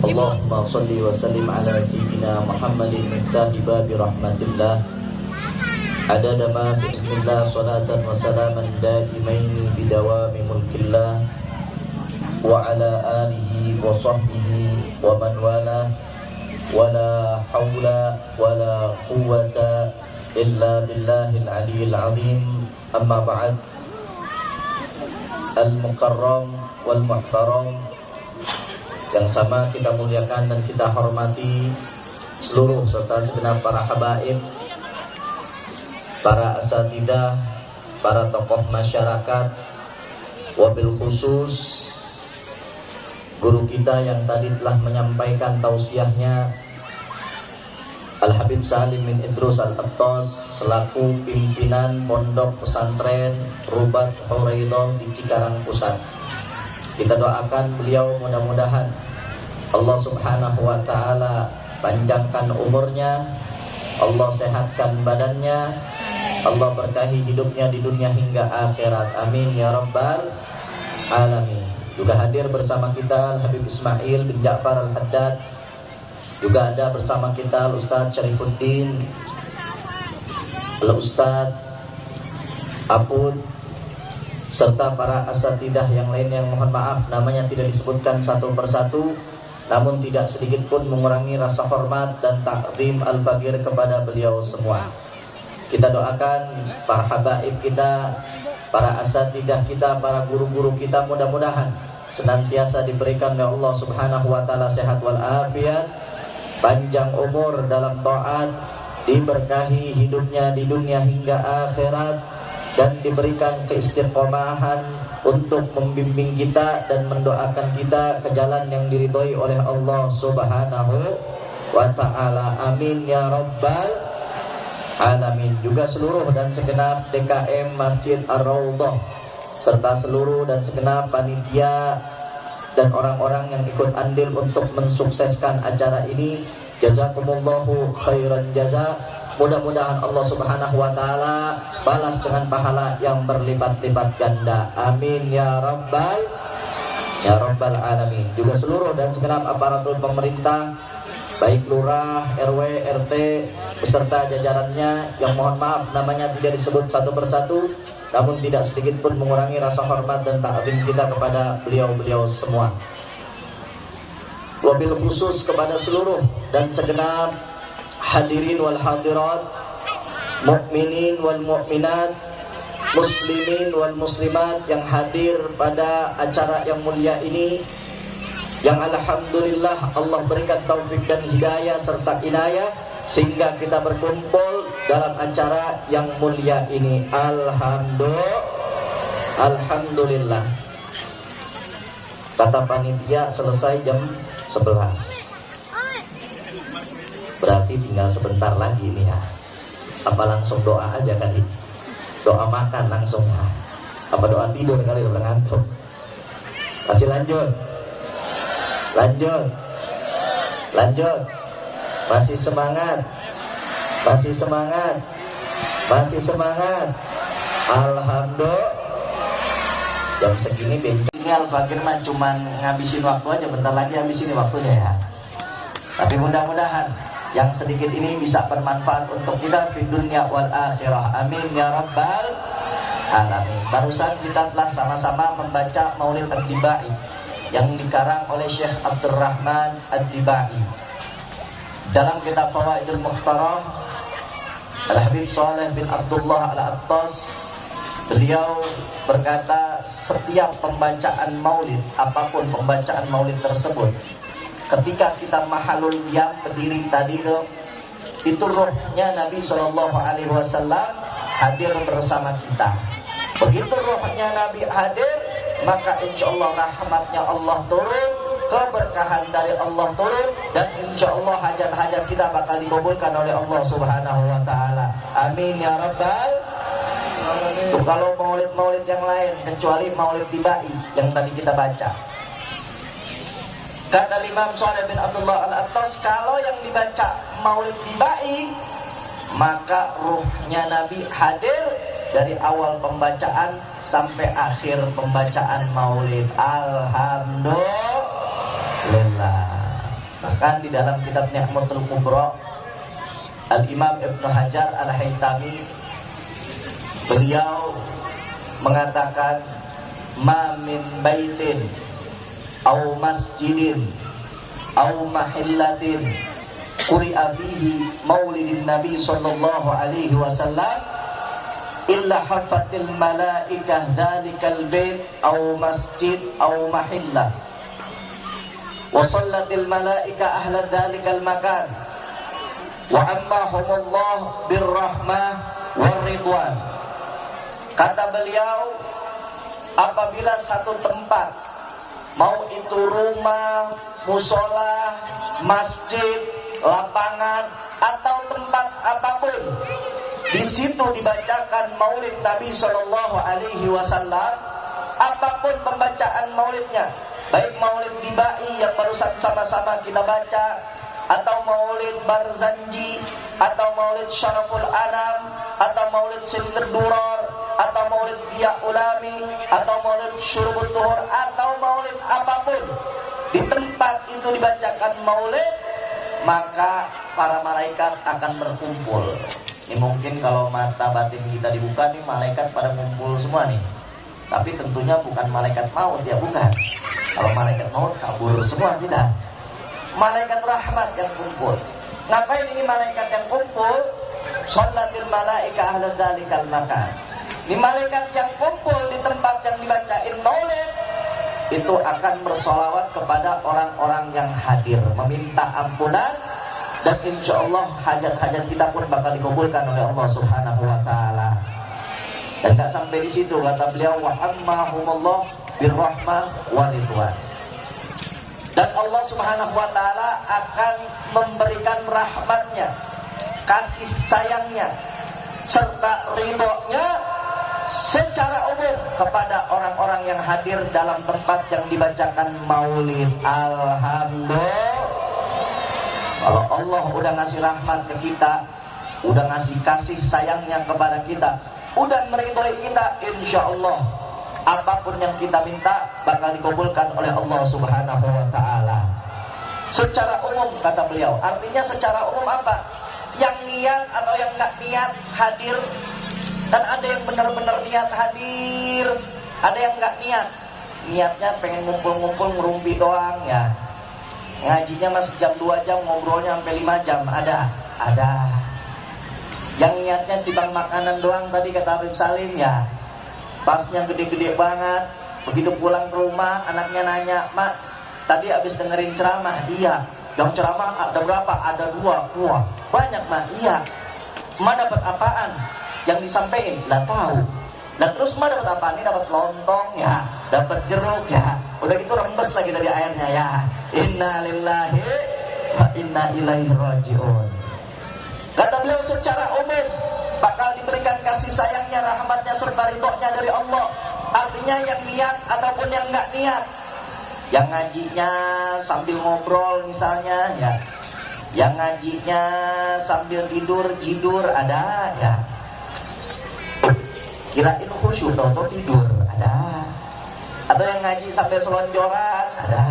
Allahumma salli wa sallim ala sayyidina Muhammadin miftahi babi rahmatillah adada ma fi ilmillah salatan wa salaman daimaini bidawami mulkillah wa ala alihi wa sahbihi wa man wala wala hawla wala quwwata illa billahil aliyyil azim. Amma ba'd. Al-mukarram wal muhtaram, yang sama kita muliakan dan kita hormati seluruh serta segenap para habaib, para asatidah, para tokoh masyarakat, wabil khusus guru kita yang tadi telah menyampaikan tausiahnya, Al-Habib Salim bin Idrus Al-Attas selaku pimpinan Pondok Pesantren Rubat Huraidah di Cikarang Pusat. Kita doakan beliau mudah-mudahan Allah Subhanahu wa ta'ala panjangkan umurnya, Allah sehatkan badannya, Allah berkahi hidupnya di dunia hingga akhirat. Amin ya rabbal alamin. Juga hadir bersama kita Al-Habib Ismail bin Ja'far Al-Haddad. Juga ada bersama kita Al-Ustaz Syarifuddin, Al-Ustaz Apud, serta para asatidah yang lain yang mohon maaf namanya tidak disebutkan satu persatu, namun tidak sedikit pun mengurangi rasa hormat dan takzim al-faqir kepada beliau semua. Kita doakan para habaib kita, para asatidah kita, para guru-guru kita mudah-mudahan senantiasa diberikan oleh Allah Subhanahu wa ta'ala sehat wal afiat, panjang umur dalam taat, diberkahi hidupnya di dunia hingga akhirat, dan diberikan keistiqomahan untuk membimbing kita dan mendoakan kita ke jalan yang diridhoi oleh Allah Subhanahu wa ta'ala. Amin ya rabbal alamin. Juga seluruh dan segenap DKM Masjid Ar-Raudhah serta seluruh dan segenap panitia dan orang-orang yang ikut andil untuk mensukseskan acara ini, jazakumullahu khairan jaza. Mudah-mudahan Allah Subhanahu wa ta'ala balas dengan pahala yang berlipat-lipat ganda. Amin ya rabbal alamin. Juga seluruh dan segenap aparatur pemerintah, baik lurah, RW, RT beserta jajarannya yang mohon maaf namanya tidak disebut satu persatu, namun tidak sedikit pun mengurangi rasa hormat dan takzim kita kepada beliau-beliau semua. Wabil khusus kepada seluruh dan segenap hadirin wal hadirat, mukminin wal mukminat, muslimin wal muslimat yang hadir pada acara yang mulia ini, yang alhamdulillah Allah berikan taufik dan hidayah serta inayah sehingga kita berkumpul dalam acara yang mulia ini. Alhamdulillah. Kata panitia selesai jam 11. Berarti tinggal sebentar lagi nih ya. Apa langsung doa aja kali? Doa makan langsung ya. Apa doa tidur kali udah ngantuk? Masih lanjut. Masih semangat. Alhamdulillah. Jam segini tinggal Fakir mah cuman ngabisin waktu aja, bentar lagi habis ini waktunya ya. Tapi mudah-mudahan yang sedikit ini bisa bermanfaat untuk kita di dunia wal akhirah. Amin ya rabbal alamin. Barusan kita telah sama-sama membaca Maulid Ad-Dibai yang dikarang oleh Syekh Abdurrahman Ad-Dibai. Dalam kitab Fawaidul Mukhtarah, Al-Habib Saleh bin Abdullah Al-Attas, beliau berkata setiap pembacaan maulid, apapun pembacaan maulid tersebut, ketika kita mahalul diam berdiri tadi itu rohnya Nabi SAW hadir bersama kita. Begitu rohnya Nabi hadir, maka insya Allah rahmatnya Allah turun, keberkahan dari Allah turun, dan insya Allah hajat-hajat kita bakal dikabulkan oleh Allah Subhanahu wa ta'ala. Amin ya rabbal alamin. Tuh, kalau maulid-maulid yang lain kecuali Maulid Dibai yang tadi kita baca, kata Imam Saleh bin Abdullah Al-Attas, kalau yang dibaca Maulid Dibai maka ruhnya Nabi hadir dari awal pembacaan sampai akhir pembacaan maulid. Alhamdulillah. Bahkan di dalam kitab Ni'matul Kubra, Al-Imam Ibnu Hajar Al-Haytami beliau mengatakan, ma min baitin au masjidin au mahillatin quri'a fihi maulidin Nabi sallallahu alaihi wasallam illa hafatil malaikah dzalikal bait au masjid au mahillah wa sallatil malaika ahla dzalikal makan wa ammahumullah birrahmah warridwan. Kata beliau, apabila satu tempat, mau itu rumah, musola, masjid, lapangan, atau tempat apapun, di situ dibacakan maulid Nabi Shallallahu Alaihi Wasallam, apapun pembacaan maulidnya, baik maulid Dibai yang barusan sama-sama kita baca, atau maulid Barzanji, atau maulid Syaraful Anam, atau maulid Sindir Durar, atau maulid Dia Ulami, atau maulid Syurubut Tuhur, atau maulid apapun, di tempat itu dibacakan maulid, maka para malaikat akan berkumpul. Ini mungkin kalau mata batin kita dibuka nih, malaikat pada kumpul semua nih. Tapi tentunya bukan malaikat maut, ya bukan. Kalau malaikat maut kabur semua, tidak. Malaikat rahmat yang kumpul. Ngapain ini malaikat yang kumpul? Shallatil malaika ahla dzalikal makan. Ini malaikat yang kumpul di tempat yang dibacain maulid itu akan bersolawat kepada orang-orang yang hadir, meminta ampunan, dan insya Allah hajat-hajat kita pun bakal dikabulkan oleh Allah Subhanahu wa Ta'ala. Dan gak sampai di situ, kata beliau, wa ammahumullah birrahmah waridwan. Dan Allah Subhanahu wa Ta'ala akan memberikan rahmatnya, kasih sayangnya, serta ridhonya secara umum kepada orang-orang yang hadir dalam tempat yang dibacakan maulid. Alhamdulillah. Kalau Allah udah ngasih rahmat ke kita, udah ngasih kasih sayangnya kepada kita, udah meridhoi kita, insya Allah apapun yang kita minta bakal dikabulkan oleh Allah Subhanahu wa Ta'ala. Secara umum, kata beliau. Artinya secara umum apa? Yang niat atau yang nggak niat hadir. Dan ada yang benar-benar niat hadir, ada yang nggak niat. Niatnya pengen ngumpul-ngumpul ngerumpi doang ya. Ngajinya masih jam 2 jam, ngobrolnya sampai 5 jam. Ada. Yang niatnya timbang makanan doang tadi kata Habib Salim ya. Tasnya gede-gede banget. Begitu pulang ke rumah, anaknya nanya, "Mak, tadi habis dengerin ceramah?" "Iya." "Yang ceramah ada berapa?" "Ada 2." "Wah, banyak, Mak." "Iya." "Mak dapat apaan yang disampaikan?" "Lah tahu." "Lah terus Mak dapat apa?" "Ini dapat lontong ya, dapat jeruk ya." Udah gitu rembes lagi tadi airnya ya. Inna lillahi wa inna ilaihi raji'un. Kata beliau secara umum bakal diberikan kasih sayangnya, rahmatnya, serta ridhonya dari Allah. Artinya yang niat ataupun yang nggak niat. Yang ngajinya sambil ngobrol misalnya ya. Yang ngajinya sambil tidur ada ya. Kirain khusyuk atau tidur ada. Atau yang ngaji sambil selonjoran ada.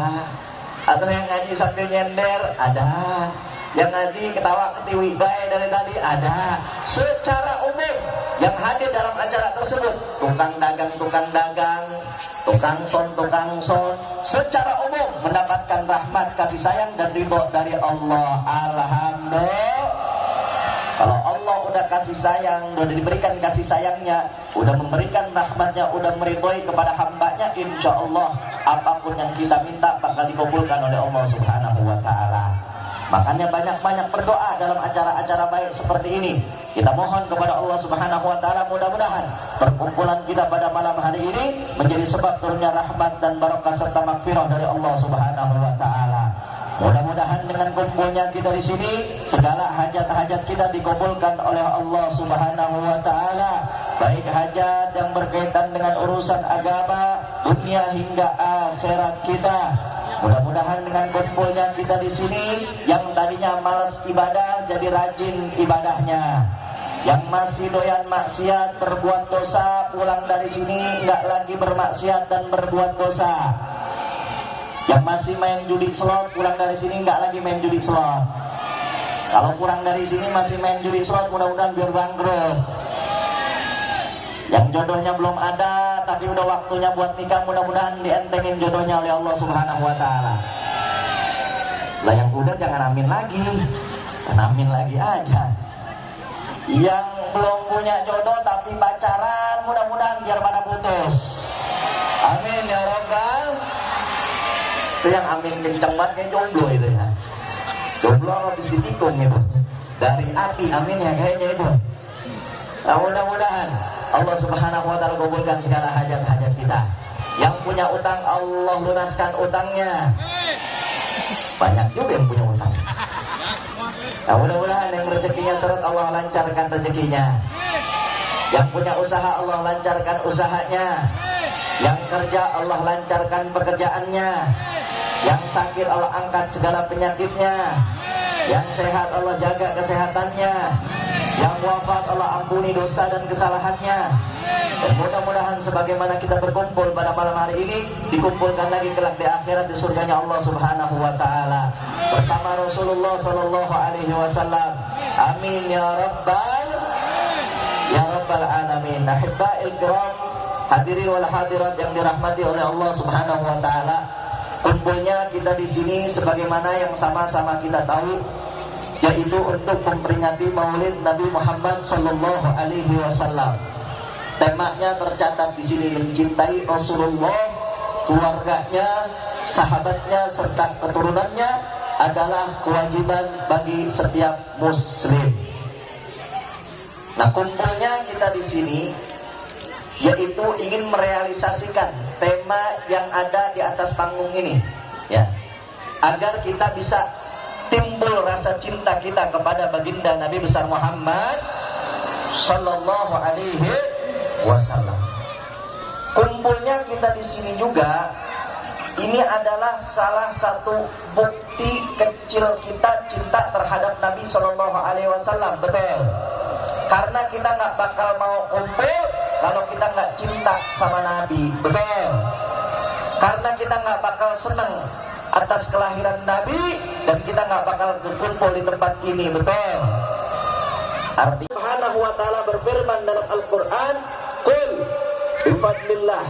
Atau yang ngaji sambil nyender ada. Yang ngaji ketawa ketiwi baik dari tadi ada. Secara umum yang hadir dalam acara tersebut, tukang dagang, tukang son, secara umum mendapatkan rahmat, kasih sayang dan ridho dari Allah. Alhamdulillah. Kalau Allah udah kasih sayang, udah diberikan kasih sayangnya, udah memberikan rahmatnya, udah meridhoi kepada hambanya, insya Allah apapun yang kita minta bakal dikabulkan oleh Allah Subhanahu wa Ta'ala. Makanya banyak-banyak berdoa dalam acara-acara baik seperti ini. Kita mohon kepada Allah Subhanahu wa Ta'ala, mudah-mudahan perkumpulan kita pada malam hari ini menjadi sebab turunnya rahmat dan barakah serta magfirah dari Allah Subhanahu wa Ta'ala. Mudah-mudahan dengan kumpulnya kita di sini, segala hajat-hajat kita dikabulkan oleh Allah Subhanahu wa Ta'ala. Baik hajat yang berkaitan dengan urusan agama, dunia hingga akhirat kita. Mudah-mudahan dengan kumpulnya kita di sini, yang tadinya malas ibadah jadi rajin ibadahnya. Yang masih doyan maksiat, berbuat dosa, pulang dari sini nggak lagi bermaksiat dan berbuat dosa. Yang masih main judi slot pulang dari sini nggak lagi main judi slot. Kalau pulang dari sini masih main judi slot, mudah-mudahan biar bangkrut. Yang jodohnya belum ada tapi udah waktunya buat nikah, mudah-mudahan dientengin jodohnya oleh Allah Subhanahu wa taala. Lah yang udah jangan amin lagi. Kan amin lagi aja. Yang belum punya jodoh tapi pacaran, mudah-mudahan biar pada putus. Amin ya Rabbal. Itu yang amin kenceng banget kayak jomblo itu ya. Jomblo habis ditikung itu. Dari hati amin ya kayaknya itu. Nah, mudah-mudahan Allah Subhanahu wa taala kabulkan segala hajat-hajat kita. Yang punya utang Allah lunaskan utangnya. Banyak juga yang punya utang. Nah, mudah-mudahan yang rezekinya seret Allah lancarkan rezekinya. Yang punya usaha Allah lancarkan usahanya. Yang kerja Allah lancarkan pekerjaannya. Yang sakit Allah angkat segala penyakitnya. Yang sehat Allah jaga kesehatannya. Yang wafat Allah ampuni dosa dan kesalahannya. Dan mudah-mudahan sebagaimana kita berkumpul pada malam hari ini, dikumpulkan lagi kelak di akhirat di surganya Allah Subhanahu wa taala bersama Rasulullah sallallahu alaihi wasallam. Amin ya rabbal alamin. Ahibba'il kiram, hadirin wal hadirat yang dirahmati oleh Allah Subhanahu wa taala. Kumpulnya kita di sini sebagaimana yang sama-sama kita tahu, yaitu untuk memperingati Maulid Nabi Muhammad sallallahu alaihi wasallam. Temanya tercatat di sini, mencintai Rasulullah, keluarganya, sahabatnya serta keturunannya adalah kewajiban bagi setiap muslim. Nah, kumpulnya kita di sini yaitu ingin merealisasikan tema yang ada di atas panggung ini, ya, agar kita bisa timbul rasa cinta kita kepada baginda Nabi besar Muhammad sallallahu alaihi wasallam. Kumpulnya kita di sini juga ini adalah salah satu bukti kecil kita cinta terhadap Nabi sallallahu alaihi wasallam, betul? Karena kita nggak bakal mau kumpul kalau kita nggak cinta sama Nabi, betul? Karena kita nggak bakal senang atas kelahiran Nabi dan kita nggak bakal berkumpul di tempat ini, betul? Artinya Subhanahu wa ta'ala berfirman dalam Al-Quran, Qul bifadlillah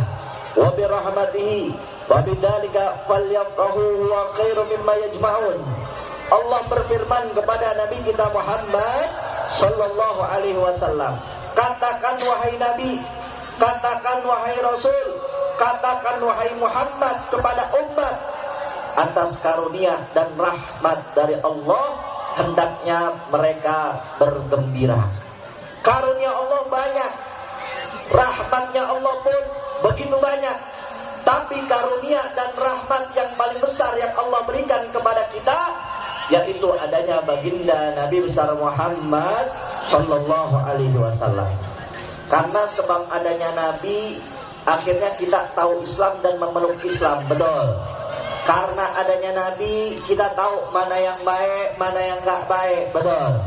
wa birahmatihi wa bidzalika falyafrahu huwa khairum mimma yajma'un. Allah berfirman kepada Nabi kita Muhammad sallallahu alaihi wasallam, katakan wahai Nabi, katakan wahai Rasul, katakan wahai Muhammad kepada umat, atas karunia dan rahmat dari Allah hendaknya mereka bergembira. Karunia Allah banyak, rahmatnya Allah pun begitu banyak. Tapi karunia dan rahmat yang paling besar yang Allah berikan kepada kita, yaitu adanya baginda Nabi besar Muhammad sallallahu alaihi wasallam. Karena sebab adanya Nabi, akhirnya kita tahu Islam dan memeluk Islam, betul? Karena adanya Nabi, kita tahu mana yang baik, mana yang gak baik, betul?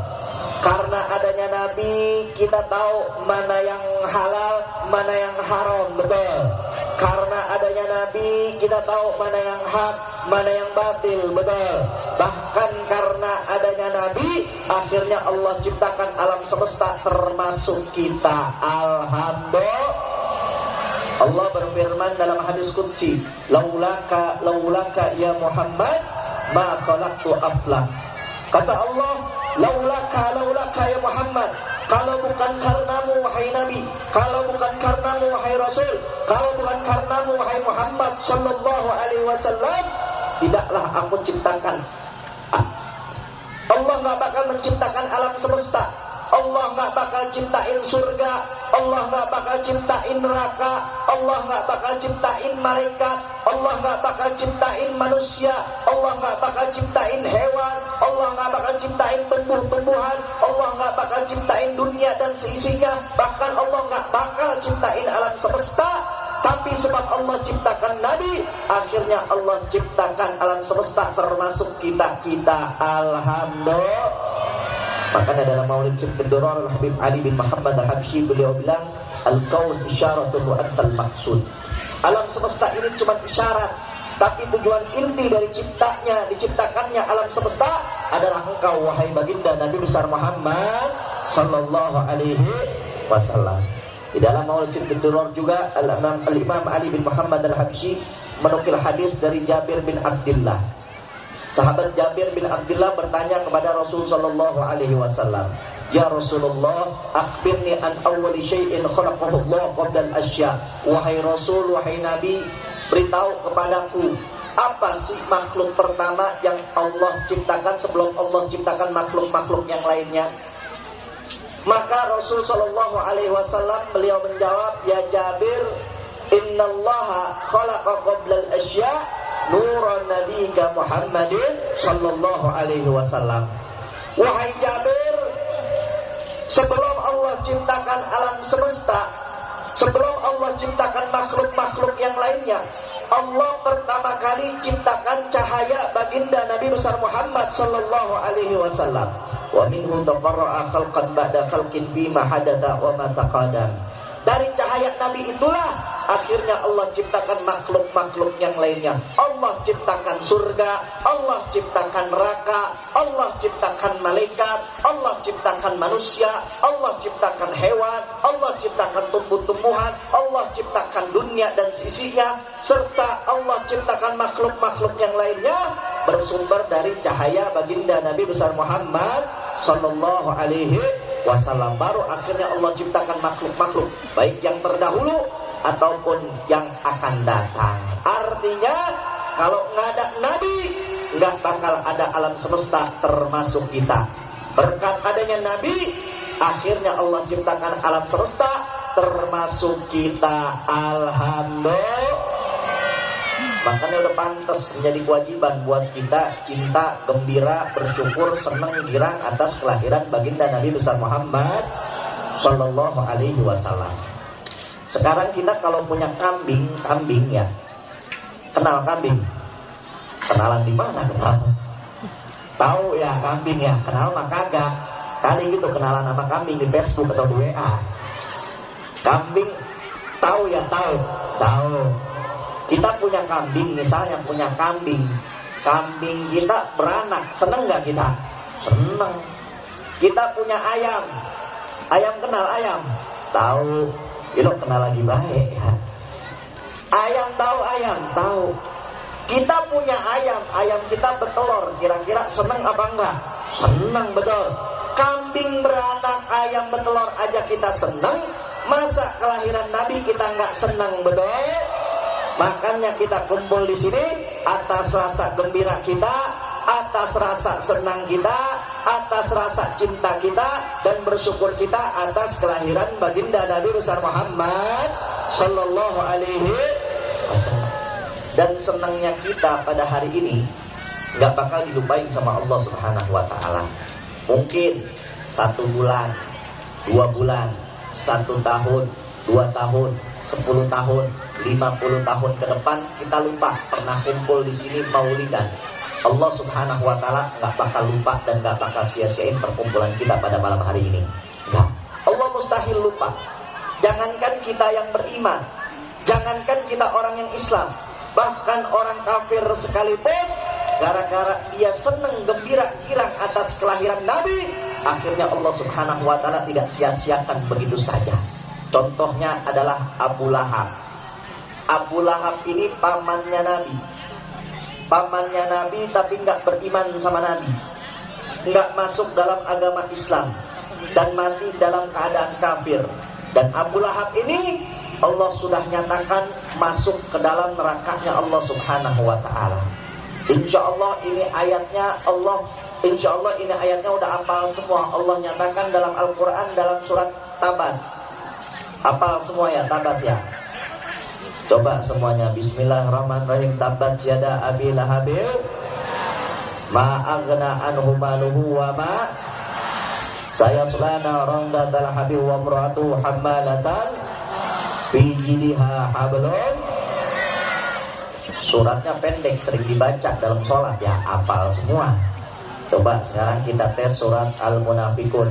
Karena adanya Nabi, kita tahu mana yang halal, mana yang haram, betul? Karena adanya Nabi, kita tahu mana yang hak, mana yang batil, betul? Bahkan karena adanya Nabi, akhirnya Allah ciptakan alam semesta termasuk kita. Alhamdulillah. Allah berfirman dalam hadis qudsi, laulaka ya Muhammad ma khalaqtu aflak. Kata Allah, laulaka ya Muhammad, kalau bukan karenamu wahai Nabi, kalau bukan karenamu wahai Rasul, kalau bukan karenamu wahai Muhammad sallallahu alaihi wasallam, tidaklah aku ciptakan. Allah gak bakal menciptakan alam semesta, Allah gak bakal ciptain surga, Allah gak bakal ciptain neraka, Allah gak bakal ciptain malaikat, Allah gak bakal ciptain manusia, Allah gak bakal ciptain hewan, Allah gak bakal ciptain tumbuh-tumbuhan, Allah gak bakal ciptain dunia dan seisinya, bahkan Allah gak bakal ciptain alam semesta. Tapi sebab Allah ciptakan Nabi, akhirnya Allah ciptakan alam semesta termasuk kita-kita. Alhamdulillah. Makanya dalam Maulid Sibtin Durar Al-Habib Ali bin Muhammad Al-Habsyi, beliau bilang, Al-Kaun isyaratun wa antal maksud. Alam semesta ini cuma isyarat, tapi tujuan inti dari diciptakannya alam semesta adalah engkau wahai baginda Nabi besar Muhammad sallallahu alaihi wasallam. Di dalam Maulid Biduror juga Al-Imam Ali bin Muhammad Al-Habsyi menukil hadis dari Jabir bin Abdullah. Sahabat Jabir bin Abdullah bertanya kepada Rasul sallallahu alaihi wasallam, "Ya Rasulullah, akhbirni an awwali syai'in khalaqahu Allah qabla al-asya." Wahai Rasul, wahai Nabi, beritahu kepadaku apa sih makhluk pertama yang Allah ciptakan sebelum Allah ciptakan makhluk-makhluk yang lainnya. Maka Rasul sallallahu alaihi wasallam beliau menjawab, "Ya Jabir, innallaha khalaqa qabla al-asya nuran nabiyika Muhammadin sallallahu alaihi wasallam." Wahai Jabir, sebelum Allah ciptakan alam semesta, sebelum Allah ciptakan makhluk-makhluk yang lainnya, Allah pertama kali ciptakan cahaya baginda Nabi besar Muhammad sallallahu alaihi wasallam. Wa minhu tafarra'a khalqan ba'da khalqin bima hadatha wa ma taqaddam. Dari cahaya Nabi itulah akhirnya Allah ciptakan makhluk-makhluk yang lainnya. Allah ciptakan surga, Allah ciptakan neraka, Allah ciptakan malaikat, Allah ciptakan manusia, Allah ciptakan hewan, Allah ciptakan tumbuh-tumbuhan, Allah ciptakan dunia dan sisinya, serta Allah ciptakan makhluk-makhluk yang lainnya bersumber dari cahaya baginda Nabi besar Muhammad sallallahu alaihi wasallam. Baru akhirnya Allah ciptakan makhluk-makhluk baik yang terdahulu ataupun yang akan datang. Artinya kalau nggak ada Nabi, nggak bakal ada alam semesta termasuk kita. Berkat adanya Nabi, akhirnya Allah ciptakan alam semesta termasuk kita. Alhamdulillah. Makanya udah pantas menjadi kewajiban buat kita cinta, gembira, bersyukur, senang, girang atas kelahiran baginda Nabi besar Muhammad sallallahu alaihi wasallam. Sekarang kita kalau punya kambing ya, kenal kambing? Kenalan di mana kenal? Tahu ya kambing ya, kenal mah kagak. Kali gitu kenalan sama kambing di Facebook atau di WA. Kambing tahu ya, tahu. Kita punya kambing, misalnya punya kambing kita beranak, seneng nggak kita? Seneng. Kita punya ayam kenal ayam? Tahu. Lo kenal lagi baik ya. Ayam tahu. Kita punya ayam kita bertelur, kira-kira seneng apa enggak? Seneng, betul. Kambing beranak, ayam bertelur aja kita seneng, masa kelahiran Nabi kita nggak seneng, betul? Makanya kita kumpul di sini atas rasa gembira kita, atas rasa senang kita, atas rasa cinta kita, dan bersyukur kita atas kelahiran baginda Nabi besar Muhammad sallallahu alaihi wasallam. Dan senangnya kita pada hari ini nggak bakal dilupain sama Allah Subhanahu wa taala. Mungkin 1 bulan, 2 bulan, 1 tahun, 2 tahun, 10 tahun, 50 tahun ke depan kita lupa pernah kumpul di sini maulidan. Allah Subhanahu wa taala enggak bakal lupa dan enggak bakal sia-siain perkumpulan kita pada malam hari ini. Enggak. Allah mustahil lupa. Jangankan kita yang beriman, jangankan kita orang yang Islam, bahkan orang kafir sekalipun, gara-gara dia senang gembira girang atas kelahiran Nabi, akhirnya Allah Subhanahu wa taala tidak sia-siakan begitu saja. Contohnya adalah Abu Lahab. Abu Lahab ini pamannya Nabi tapi nggak beriman sama Nabi, nggak masuk dalam agama Islam dan mati dalam keadaan kafir. Dan Abu Lahab ini Allah sudah nyatakan masuk ke dalam nerakanya Allah Subhanahu wa taala. Insya Allah ini ayatnya udah hafal semua. Allah nyatakan dalam Al-Quran dalam surat Tabat. Hafal semua ya, Tabat ya. Coba semuanya, bismillahirrahmanirrahim. Tabat yada abi lahabil ma aghna anhu maluhu wa ma sayasla naran dzatal habi wa imra'atu hammalatan fi jidha hablum. Suratnya pendek, sering dibaca dalam sholat ya, hafal semua. Coba sekarang kita tes surat Al-Munafiqun.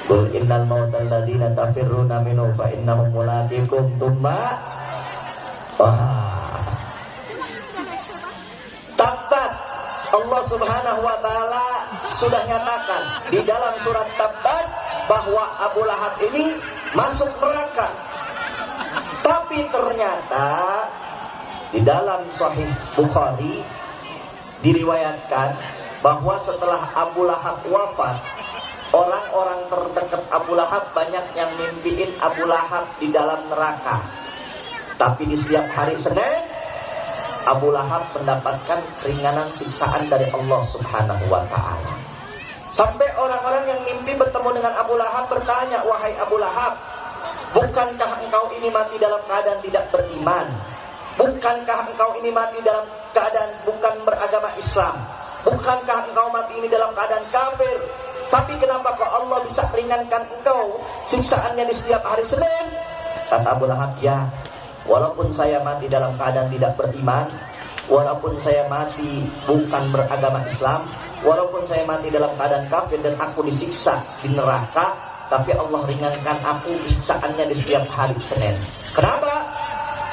Qul innal mautal ladzina tafirruna minhu fa innahum mulaqikum tsumma Allah Subhanahu wa taala sudah nyatakan di dalam surat Tabbat bahwa Abu Lahab ini masuk neraka. Tapi ternyata di dalam Sahih Bukhari diriwayatkan bahwa setelah Abu Lahab wafat, orang-orang terdekat Abu Lahab banyak yang mimpiin Abu Lahab di dalam neraka. Tapi di setiap hari Senin Abu Lahab mendapatkan keringanan siksaan dari Allah Subhanahu wa ta'ala. Sampai orang-orang yang mimpi bertemu dengan Abu Lahab bertanya, "Wahai Abu Lahab, bukankah engkau ini mati dalam keadaan tidak beriman? Bukankah engkau ini mati dalam keadaan bukan beragama Islam? Bukankah engkau mati ini dalam keadaan kafir? Tapi kenapa kok Allah bisa ringankan engkau siksaannya di setiap hari Senin?" Kata Abu Lahab, "Ya, walaupun saya mati dalam keadaan tidak beriman, walaupun saya mati bukan beragama Islam, walaupun saya mati dalam keadaan kafir dan aku disiksa di neraka, tapi Allah ringankan aku siksaannya di setiap hari Senin." Kenapa?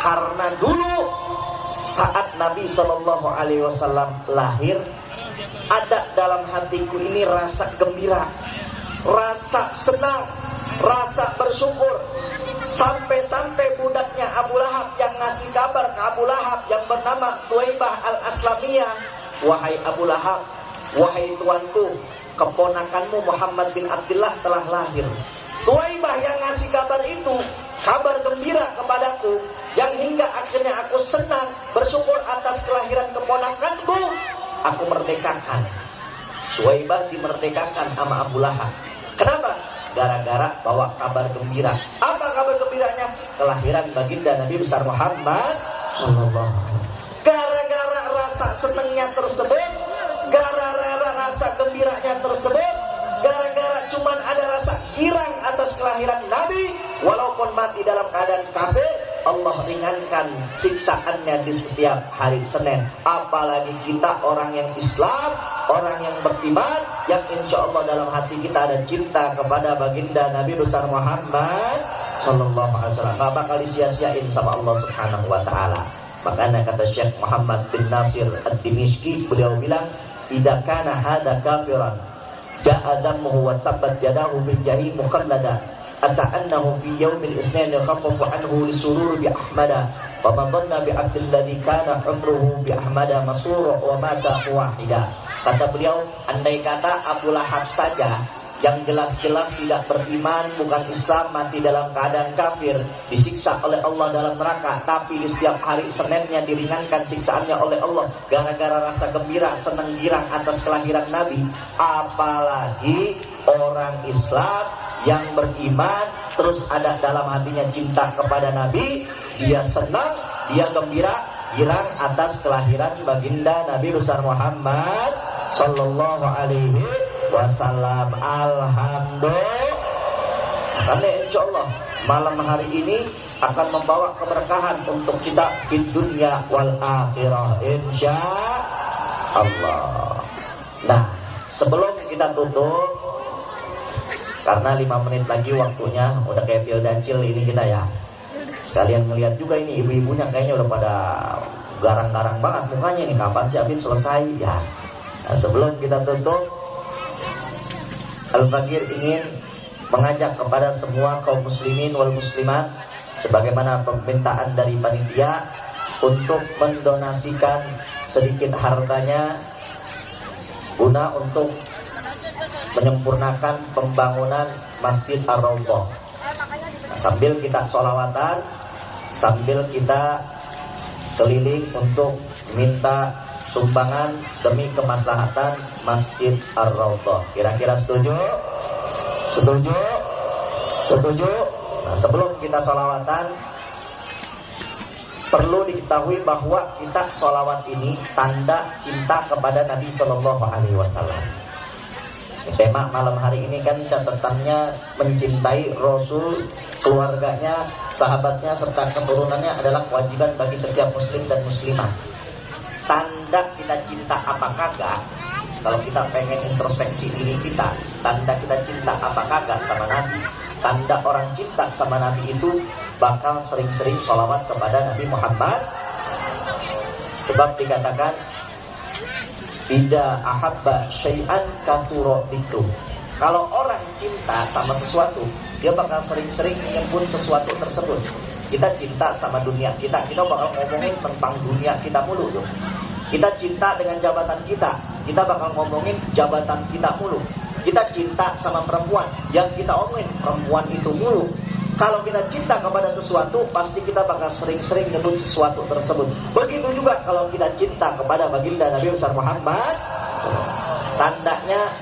Karena dulu saat Nabi SAW lahir, ada dalam hatiku ini rasa gembira, rasa senang, rasa bersyukur. Sampai-sampai budaknya Abu Lahab yang ngasih kabar ke Abu Lahab yang bernama Tuwaibah al-Aslamiyah, "Wahai Abu Lahab, wahai tuanku, keponakanmu Muhammad bin Abdullah telah lahir." Tuwaibah yang ngasih kabar itu, kabar gembira kepadaku, yang hingga akhirnya aku senang bersyukur atas kelahiran keponakanku, aku merdekakan. Tuwaibah dimerdekakan sama Abu Lahab. Kenapa? Gara-gara bawa kabar gembira. Apa kabar gembiranya? Kelahiran baginda Nabi besar Muhammad sallallahu alaihi wasallam. Gara-gara rasa senangnya tersebut, gara-gara rasa gembiranya tersebut, gara-gara cuman ada rasa girang atas kelahiran Nabi, walaupun mati dalam keadaan kafir, Allah ringankan siksaannya di setiap hari Senin. Apalagi kita orang yang Islam, orang yang beriman, yang insya Allah dalam hati kita ada cinta kepada baginda Nabi besar Muhammad sallallahu alaihi wasallam, gak bakal disia-siain sama Allah Subhanahu wa ta'ala. Makanya kata Syekh Muhammad bin Nasir ad-Dimishqi, beliau bilang, "Idza kana hada kafiran ja'a damuhu wa tabbat yadahu fil jahim mukhallada ata'annahu fi yaumil isnin yakhaffafu anhu lisurur bi ahmada wa man dhanna bi abdil ladzi kana umruhu bi ahmada masura wa mata wahida." Kata beliau, andai kata Abu Lahab saja yang jelas-jelas tidak beriman, bukan Islam, mati dalam keadaan kafir, disiksa oleh Allah dalam neraka, tapi di setiap hari Seninnya diringankan siksaannya oleh Allah gara-gara rasa gembira, senang girang atas kelahiran Nabi. Apalagi orang Islam yang beriman, terus ada dalam hatinya cinta kepada Nabi, dia senang, dia gembira, girang atas kelahiran baginda Nabi besar Muhammad sallallahu alaihi wasallam. Alhamdulillah. Karena insya Allah malam hari ini akan membawa keberkahan untuk kita di dunia wal akhirah insya Allah. Nah, sebelum kita tutup, karena 5 menit lagi waktunya, udah kayak pil dancil ini kita ya. Sekalian melihat juga ini ibu-ibunya kayaknya udah pada garang-garang banget mukanya nih, kapan sih Habib selesai ya. Nah, sebelum kita tutup, Al-Fakir ingin mengajak kepada semua kaum muslimin wal muslimat, sebagaimana permintaan dari panitia, untuk mendonasikan sedikit hartanya guna untuk menyempurnakan pembangunan Masjid Ar-Raudhah. Nah, sambil kita sholawatan, sambil kita keliling untuk minta sumbangan demi kemaslahatan Masjid Ar-Raudhah. Kira-kira setuju? Setuju? Setuju? Nah, sebelum kita sholawatan, perlu diketahui bahwa kita sholawat ini tanda cinta kepada Nabi Sallallahu Alaihi Wasallam. Tema malam hari ini kan catatannya mencintai Rasul, keluarganya, sahabatnya, serta keturunannya adalah kewajiban bagi setiap muslim dan muslimah. Tanda kita cinta apa kagak, kalau kita pengen introspeksi diri kita, tanda kita cinta apa kagak sama Nabi. Tanda orang cinta sama Nabi itu bakal sering-sering sholawat kepada Nabi Muhammad. Sebab dikatakan Idza ahabba syai'an kathura dzikru. Kalau orang cinta sama sesuatu, dia bakal sering-sering menyebut sesuatu tersebut. Kita cinta sama dunia kita bakal ngomongin tentang dunia kita mulu tuh. Kita cinta dengan jabatan kita bakal ngomongin jabatan kita mulu. Kita cinta sama perempuan, yang kita omongin perempuan itu mulu. Kalau kita cinta kepada sesuatu, pasti kita bakal sering-sering nyebut sesuatu tersebut. Begitu juga kalau kita cinta kepada baginda Nabi besar Muhammad, tandanya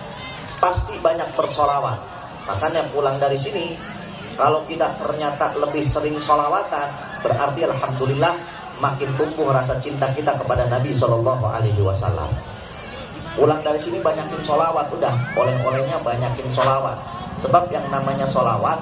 pasti banyak bersolawat. Makanya pulang dari sini, kalau kita ternyata lebih sering solawatan, berarti alhamdulillah makin tumbuh rasa cinta kita kepada Nabi SAW. Pulang dari sini banyakin solawat, udah oleh-olehnya banyakin solawat. Sebab yang namanya solawat,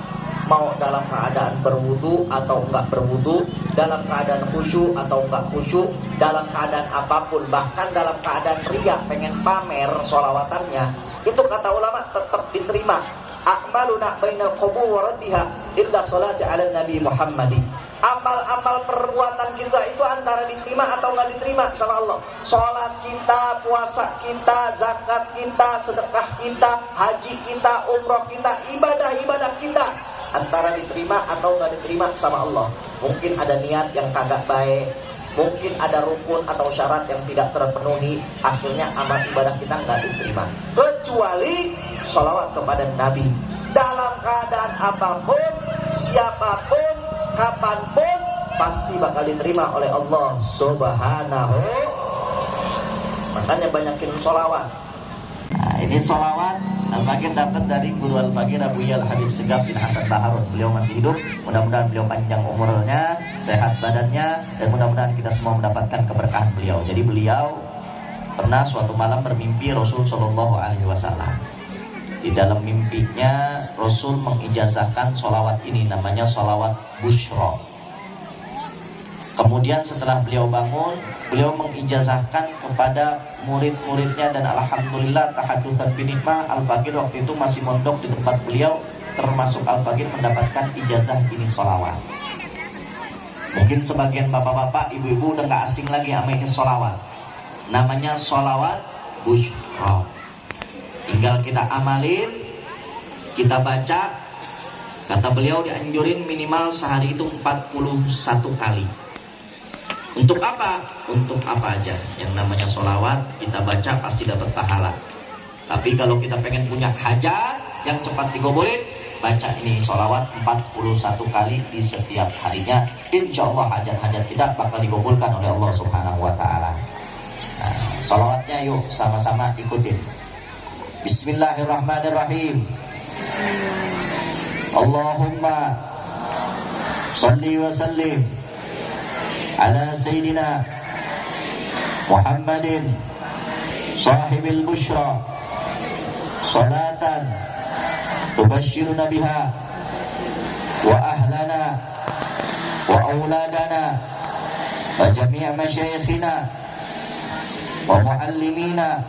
mau dalam keadaan berwudu atau enggak berwudu, dalam keadaan khusyuk atau enggak khusyuk, dalam keadaan apapun, bahkan dalam keadaan riya pengen pamer sholawatannya, itu kata ulama tetap diterima. A'maluna bainal qubur wa raddiha illa salati ala Nabi Muhammadi. Amal-amal perbuatan kita itu antara diterima atau enggak diterima sama Allah. Salat kita, puasa kita, zakat kita, sedekah kita, haji kita, umroh kita, ibadah-ibadah kita antara diterima atau nggak diterima sama Allah. Mungkin ada niat yang kagak baik, mungkin ada rukun atau syarat yang tidak terpenuhi, akhirnya amal ibadah kita nggak diterima. Kecuali sholawat kepada Nabi, dalam keadaan apapun, siapapun, kapanpun, pasti bakal diterima oleh Allah Subhanahu. Makanya banyakin sholawat. Nah, ini sholawat Al-Fakir dapat dari Guru Al-Fakir Abu Yal Habib Segaf bin Hasan Baharun. Beliau masih hidup, mudah-mudahan beliau panjang umurnya, sehat badannya, dan mudah-mudahan kita semua mendapatkan keberkahan beliau. Jadi beliau pernah suatu malam bermimpi Rasul Shallallahu Alaihi Wasallam. Di dalam mimpinya Rasul mengijazahkan sholawat ini, namanya sholawat Bushra. Kemudian setelah beliau bangun, beliau mengijazahkan kepada murid-muridnya, dan alhamdulillah tahadutsan binikmah, Al-Fakir waktu itu masih mondok di tempat beliau, termasuk Al-Fakir mendapatkan ijazah ini sholawat. Mungkin sebagian bapak-bapak, ibu-ibu udah gak asing lagi sama ini sholawat. Namanya sholawat Bushra. Tinggal kita amalin, kita baca. Kata beliau dianjurin minimal sehari itu 41 kali. Untuk apa? Untuk apa aja. Yang namanya sholawat kita baca pasti dapat pahala. Tapi kalau kita pengen punya hajat yang cepat digobulin, baca ini sholawat 41 kali di setiap harinya. Insya Allah hajat-hajat kita bakal digobulkan oleh Allah Subhanahu wa ta'ala. Nah, sholawatnya yuk sama-sama ikutin. Bismillahirrahmanirrahim. Allahumma salli wa sallim ala Sayyidina Muhammadin sahibil bushra salatan tubashiruna biha wa ahlana wa auladana wa jami'a masyayikhina wa muallimina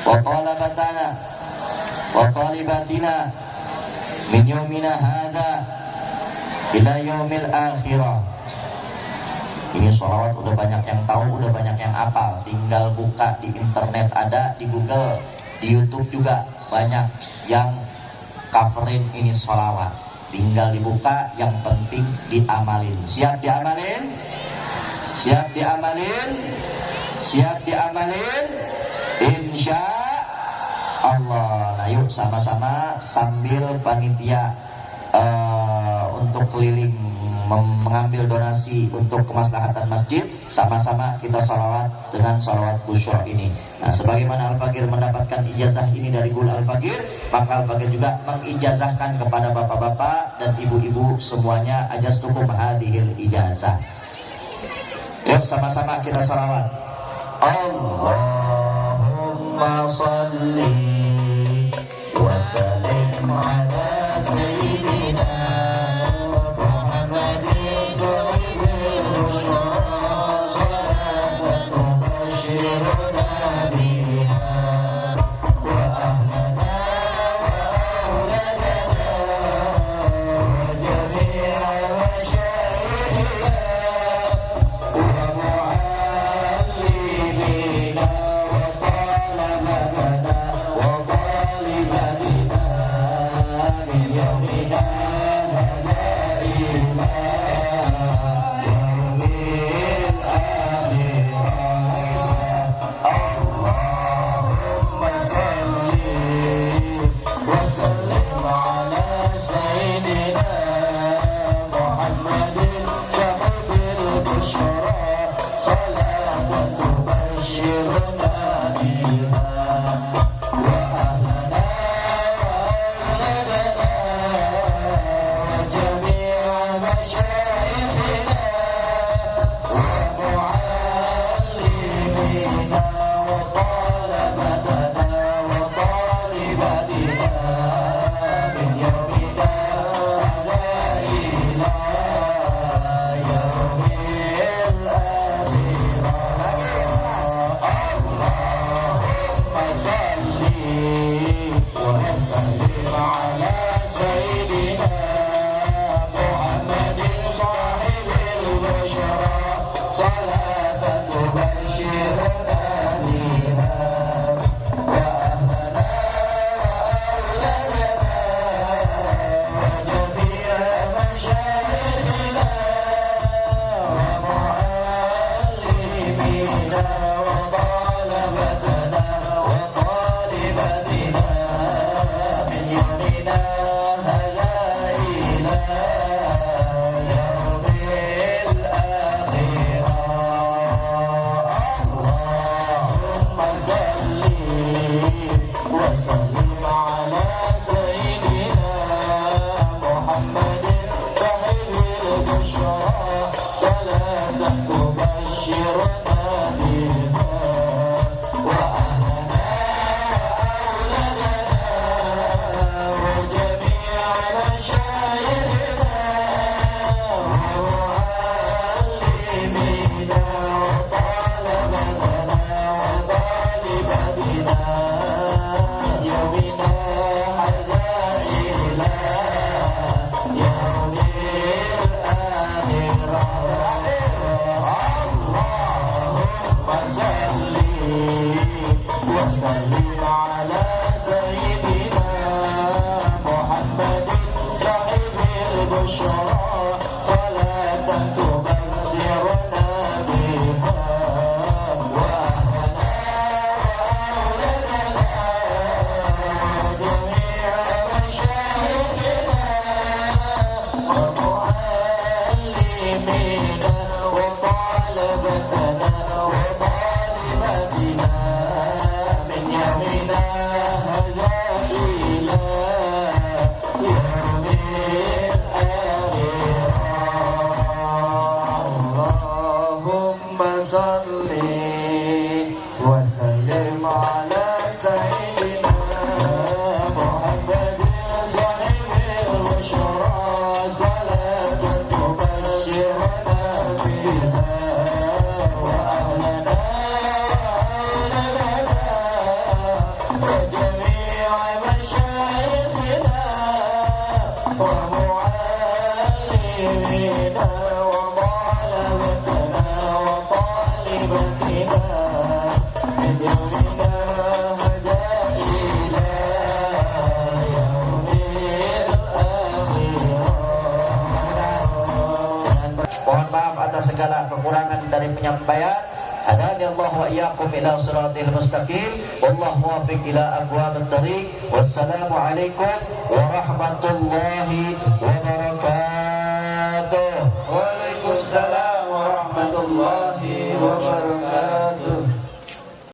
wa talabatana wa talibatina min yaumina hadha ila yaumil akhirah. Ini sholawat udah banyak yang tahu, udah banyak yang hafal. Tinggal buka di internet, ada di Google, di YouTube juga banyak yang coverin ini sholawat. Tinggal dibuka, yang penting diamalin. Siap diamalin? Siap diamalin? Siap diamalin? Insya Allah. Nah yuk sama-sama sambil panitia untuk keliling mengambil donasi untuk kemaslahatan masjid, sama-sama kita sholawat dengan sholawat Bushra ini. Nah, sebagaimana Al-Fakir mendapatkan ijazah ini dari Guru Al-Fakir, maka Al-Fakir juga mengijazahkan kepada bapak-bapak dan ibu-ibu semuanya ajastukum hadhil ijazah. Yuk sama-sama kita sholawat. Allahumma salli wa sallim ala sayyidina Mohon maaf atas segala kekurangan dari penyampaian. Hadani Allah wa iyyakum ila siratil mustaqim. Wallahu muwaffiq ila aqwamit thariq. Wassalamu alaikum warahmatullahi wabarakatuh. Waalaikumsalam warahmatullahi wabarakatuh.